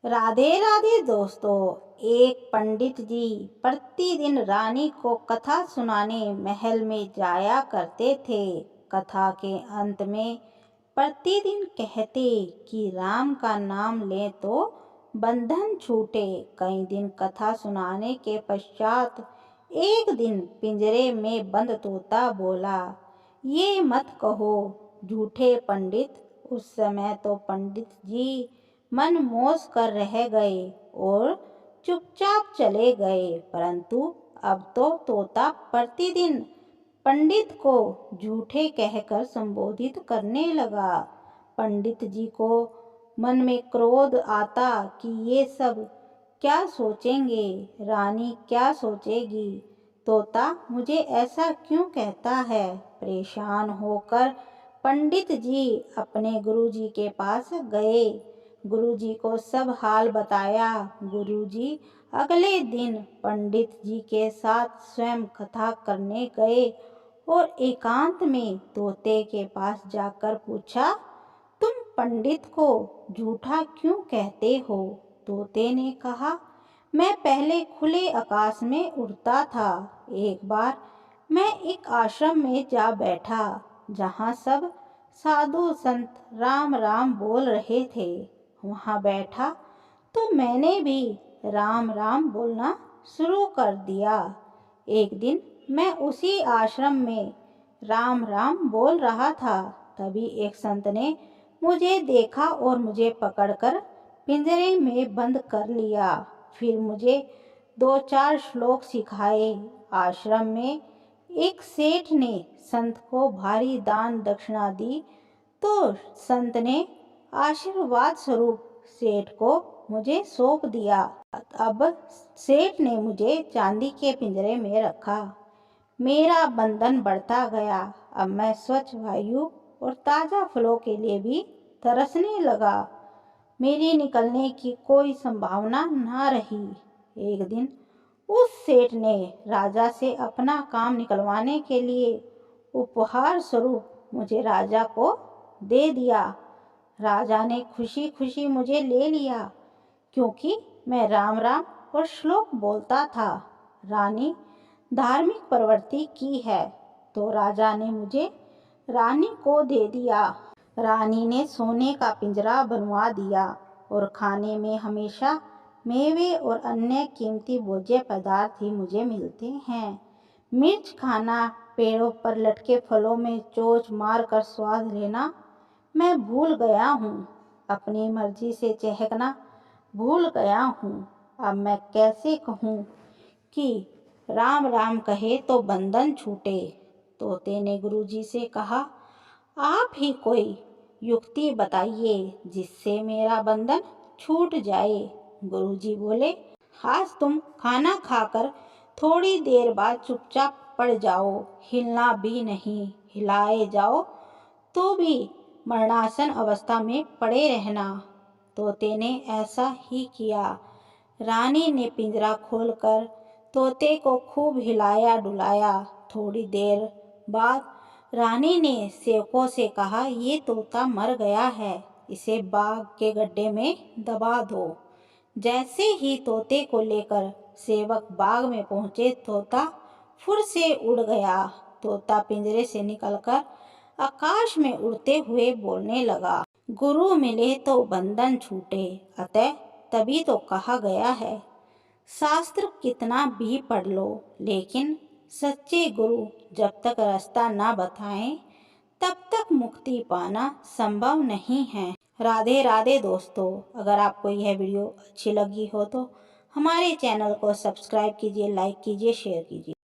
राधे राधे दोस्तों। एक पंडित जी प्रतिदिन रानी को कथा सुनाने महल में जाया करते थे। कथा के अंत में प्रतिदिन कहते कि राम का नाम ले तो बंधन छूटे। कई दिन कथा सुनाने के पश्चात एक दिन पिंजरे में बंद तोता बोला, ये मत कहो झूठे पंडित। उस समय तो पंडित जी मन मोस कर रह गए और चुपचाप चले गए। परंतु अब तो तोता प्रतिदिन पंडित को झूठे कहकर संबोधित करने लगा। पंडित जी को मन में क्रोध आता कि ये सब क्या सोचेंगे, रानी क्या सोचेगी, तोता मुझे ऐसा क्यों कहता है। परेशान होकर पंडित जी अपने गुरुजी के पास गए। गुरुजी को सब हाल बताया। गुरुजी अगले दिन पंडित जी के साथ स्वयं कथा करने गए और एकांत में तोते के पास जाकर पूछा, तुम पंडित को झूठा क्यों कहते हो। तोते ने कहा, मैं पहले खुले आकाश में उड़ता था। एक बार मैं एक आश्रम में जा बैठा जहाँ सब साधु संत राम राम बोल रहे थे। वहाँ बैठा तो मैंने भी राम राम बोलना शुरू कर दिया। एक दिन मैं उसी आश्रम में राम राम बोल रहा था। तभी एक संत ने मुझे देखा और मुझे पकड़कर पिंजरे में बंद कर लिया। फिर मुझे 2-4 श्लोक सिखाए। आश्रम में एक सेठ ने संत को भारी दान दक्षिणा दी तो संत ने आशीर्वाद स्वरूप सेठ को मुझे सौंप दिया। अब सेठ ने मुझे चांदी के पिंजरे में रखा। मेरा बंधन बढ़ता गया। अब मैं स्वच्छ वायु और ताजा फलों के लिए भी तरसने लगा। मेरी निकलने की कोई संभावना न रही। एक दिन उस सेठ ने राजा से अपना काम निकलवाने के लिए उपहार स्वरूप मुझे राजा को दे दिया। राजा ने खुशी खुशी मुझे ले लिया क्योंकि मैं राम राम और श्लोक बोलता था। रानी धार्मिक प्रवृत्ति की है तो राजा ने मुझे रानी को दे दिया। रानी ने सोने का पिंजरा बनवा दिया और खाने में हमेशा मेवे और अन्य कीमती भोज्य पदार्थ ही मुझे मिलते हैं। मिर्च खाना, पेड़ों पर लटके फलों में चोंच मार कर स्वाद लेना मैं भूल गया हूँ। अपनी मर्जी से चहकना भूल गया हूँ। अब मैं कैसे कहूँ कि राम राम कहे तो बंधन छूटे। तोते ने गुरुजी से कहा, आप ही कोई युक्ति बताइए जिससे मेरा बंधन छूट जाए। गुरुजी बोले, आज तुम खाना खाकर थोड़ी देर बाद चुपचाप पड़ जाओ, हिलना भी नहीं, हिलाए जाओ तो भी मरणासन अवस्था में पड़े रहना। तोते ने ऐसा ही किया। रानी ने पिंजरा खोलकर तोते को खूब हिलाया डुलाया। थोड़ी देर बाद रानी ने सेवकों से कहा, ये तोता मर गया है, इसे बाग के गड्ढे में दबा दो। जैसे ही तोते को लेकर सेवक बाग में पहुंचे, तोता फुर से उड़ गया। तोता पिंजरे से निकलकर आकाश में उड़ते हुए बोलने लगा, गुरु मिले तो बंधन छूटे। अतः तभी तो कहा गया है, शास्त्र कितना भी पढ़ लो लेकिन सच्चे गुरु जब तक रास्ता ना बताएं तब तक मुक्ति पाना संभव नहीं है। राधे राधे दोस्तों। अगर आपको यह वीडियो अच्छी लगी हो तो हमारे चैनल को सब्सक्राइब कीजिए, लाइक कीजिए, शेयर कीजिए।